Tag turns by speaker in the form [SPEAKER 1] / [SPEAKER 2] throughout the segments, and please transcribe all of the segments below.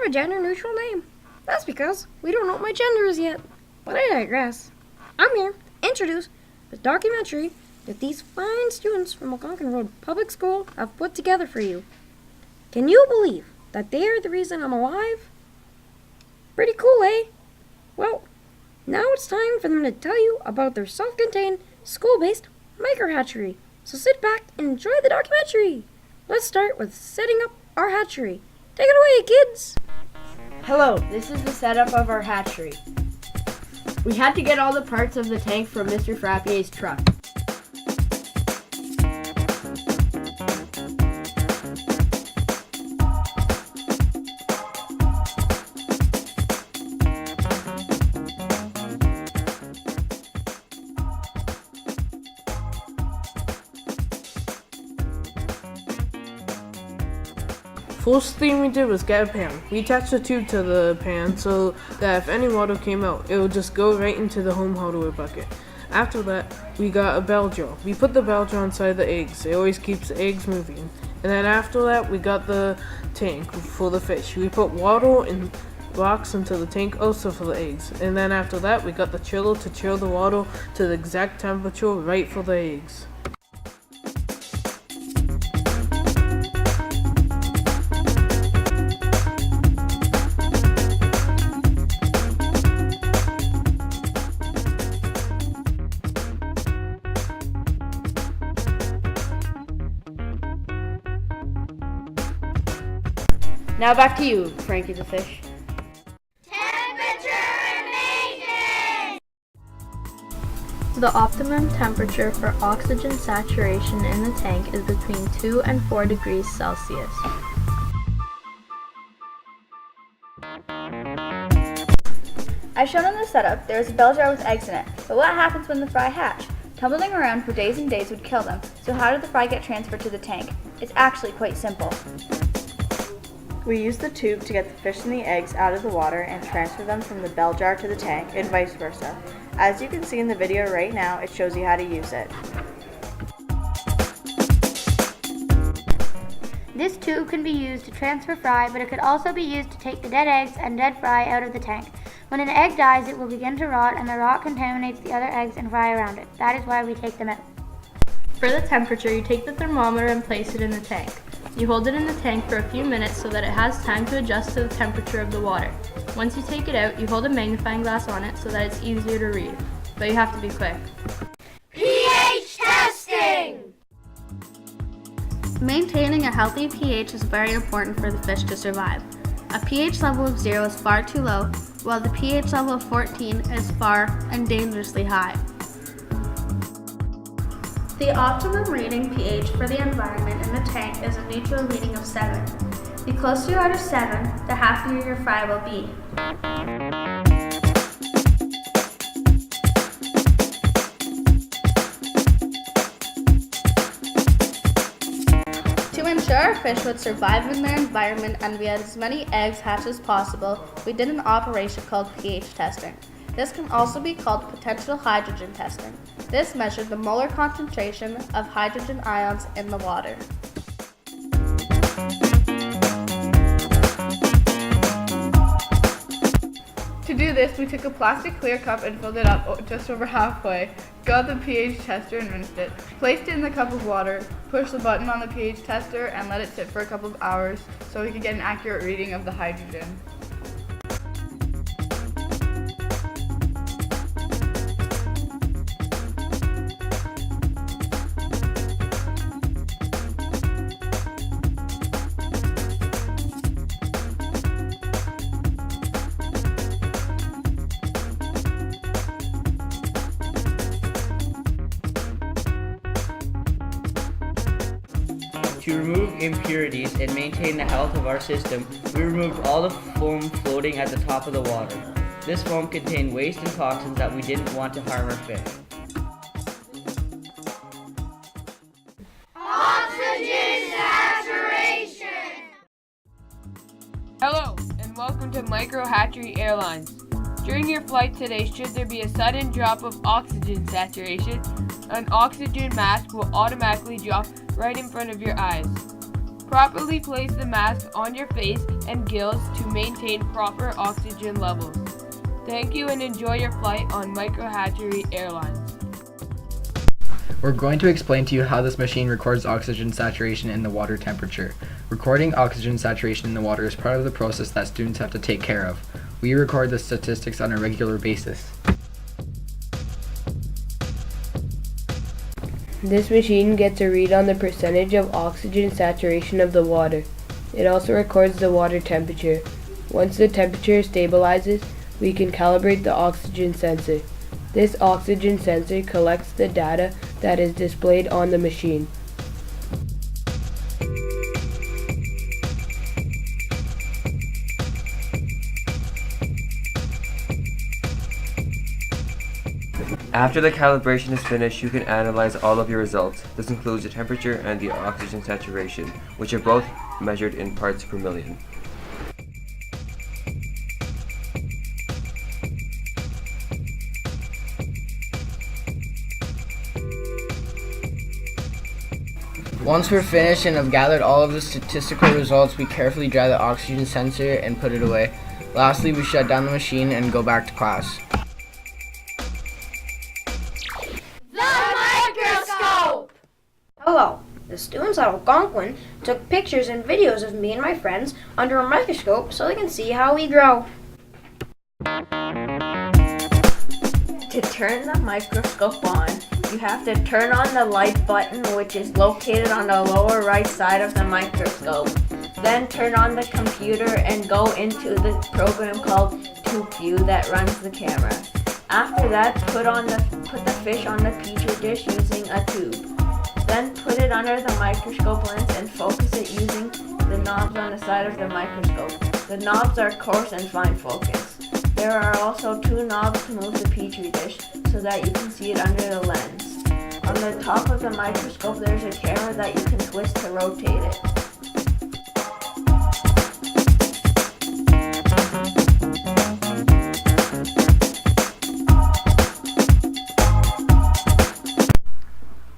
[SPEAKER 1] a gender-neutral name. That's because we don't know what my gender is yet. But I digress. I'm here to introduce the documentary that these fine students from Algonquin Road Public School have put together for you. Can you believe that they are the reason I'm alive? Pretty cool, eh? Well, now it's time for them to tell you about their self-contained, school-based micro-hatchery. So sit back and enjoy the documentary. Let's start with setting up our hatchery. Take it away, kids!
[SPEAKER 2] Hello, this is the setup of our hatchery. We had to get all the parts of the tank from Mr. Frappier's truck.
[SPEAKER 3] First thing we did was get a pan. We attached a tube to the pan so that if any water came out, it would just go right into the home hardware bucket. After that, we got a bell jar. We put the bell jar inside the eggs. It always keeps the eggs moving. And then after that, we got the tank for the fish. We put water and rocks into the tank also for the eggs. And then after that, we got the chiller to chill the water to the exact temperature right for the eggs.
[SPEAKER 2] Now back to you, Frankie the fish.
[SPEAKER 4] Temperature and maintenance!
[SPEAKER 5] The optimum temperature for oxygen saturation in the tank is between 2 and 4 degrees Celsius.
[SPEAKER 4] As shown in the setup, there is a bell jar with eggs in it. But what happens when the fry hatch? Tumbling around for days and days would kill them. So how did the fry get transferred to the tank? It's actually quite simple.
[SPEAKER 6] We use the tube to get the fish and the eggs out of the water and transfer them from the bell jar to the tank and vice versa. As you can see in the video right now, it shows you how to use it.
[SPEAKER 7] This tube can be used to transfer fry, but it could also be used to take the dead eggs and dead fry out of the tank. When an egg dies, it will begin to rot, and the rot contaminates the other eggs and fry around it. That is why we take them out.
[SPEAKER 5] For the temperature, you take the thermometer and place it in the tank. You hold it in the tank for a few minutes so that it has time to adjust to the temperature of the water. Once you take it out, you hold a magnifying glass on it so that it's easier to read. But you have to be quick.
[SPEAKER 4] pH testing!
[SPEAKER 5] Maintaining a healthy pH is very important for the fish to survive. A pH level of 0 is far too low, while the pH level of 14 is far and dangerously high. The optimum reading pH for the environment in the tank is a neutral reading of 7. The closer you are to 7, the happier your fry will be. To ensure our fish would survive in their environment and we had as many eggs hatched as possible, we did an operation called pH testing. This can also be called potential hydrogen testing. This measured the molar concentration of hydrogen ions in the water.
[SPEAKER 8] To do this, we took a plastic clear cup and filled it up just over halfway, got the pH tester and rinsed it, placed it in the cup of water, pushed the button on the pH tester and let it sit for a couple of hours so we could get an accurate reading of the hydrogen.
[SPEAKER 9] To remove impurities and maintain the health of our system, we removed all the foam floating at the top of the water. This foam contained waste and toxins that we didn't want to harm our fish.
[SPEAKER 4] Oxygen saturation!
[SPEAKER 10] Hello, and welcome to Micro Hatchery Airlines. During your flight today, should there be a sudden drop of oxygen saturation, an oxygen mask will automatically drop right in front of your eyes. Properly place the mask on your face and gills to maintain proper oxygen levels. Thank you and enjoy your flight on Micro Hatchery Airlines.
[SPEAKER 11] We're going to explain to you how this machine records oxygen saturation and the water temperature. Recording oxygen saturation in the water is part of the process that students have to take care of. We record the statistics on a regular basis.
[SPEAKER 2] This machine gets a read on the percentage of oxygen saturation of the water. It also records the water temperature. Once the temperature stabilizes, we can calibrate the oxygen sensor. This oxygen sensor collects the data that is displayed on the machine.
[SPEAKER 12] After the calibration is finished, you can analyze all of your results. This includes the temperature and the oxygen saturation, which are both measured in parts per million.
[SPEAKER 13] Once we're finished and have gathered all of the statistical results, we carefully dry the oxygen sensor and put it away. Lastly, we shut down the machine and go back to class.
[SPEAKER 1] Hello. The students at Algonquin took pictures and videos of me and my friends under a microscope so they can see how we grow.
[SPEAKER 14] To turn the microscope on, you have to turn on the light button, which is located on the lower right side of the microscope. Then turn on the computer and go into the program called TubeView that runs the camera. After that, put the fish on the petri dish using a tube. Then put it under the microscope lens and focus it using the knobs on the side of the microscope. The knobs are coarse and fine focus. There are also two knobs to move the petri dish so that you can see it under the lens. On the top of the microscope there's a camera that you can twist to rotate it.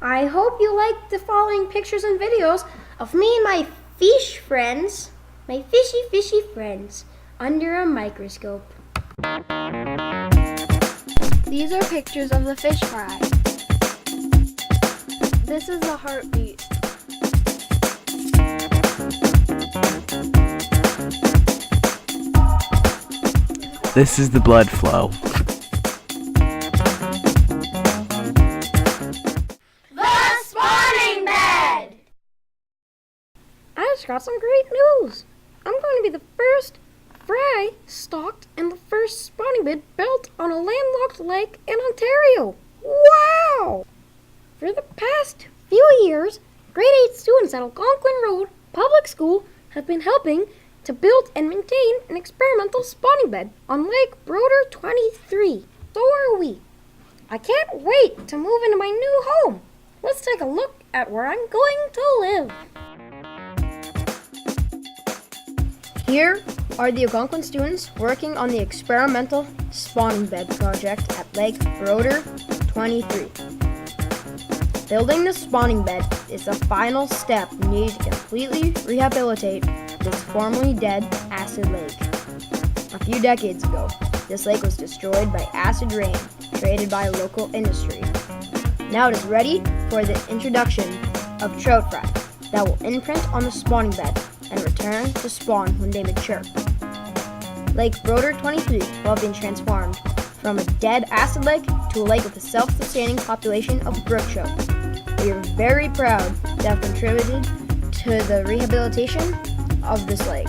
[SPEAKER 1] I hope you like the following pictures and videos of me and my fish friends, my fishy friends, under a microscope.
[SPEAKER 4] These are pictures of the fish fry. This is the heartbeat.
[SPEAKER 15] This is the blood flow.
[SPEAKER 1] I just got some great news. I'm going to be the first fry stocked and the first spawning bed built on a landlocked lake in Ontario. Wow! For the past few years, grade 8 students at Algonquin Road Public School have been helping to build and maintain an experimental spawning bed on Lake Broder 23. So are we. I can't wait to move into my new home. Let's take a look at where I'm going to live. Here are the Algonquin students working on the experimental spawning bed project at Lake Broder 23. Building the spawning bed is the final step needed to completely rehabilitate this formerly dead acid lake. A few decades ago, this lake was destroyed by acid rain created by local industry. Now it is ready for the introduction of trout fry that will imprint on the spawning bed and return to spawn when they mature. Lake Broder 23 will have been transformed from a dead acid lake to a lake with a self-sustaining population of brook trout. We are very proud to have contributed to the rehabilitation of this lake.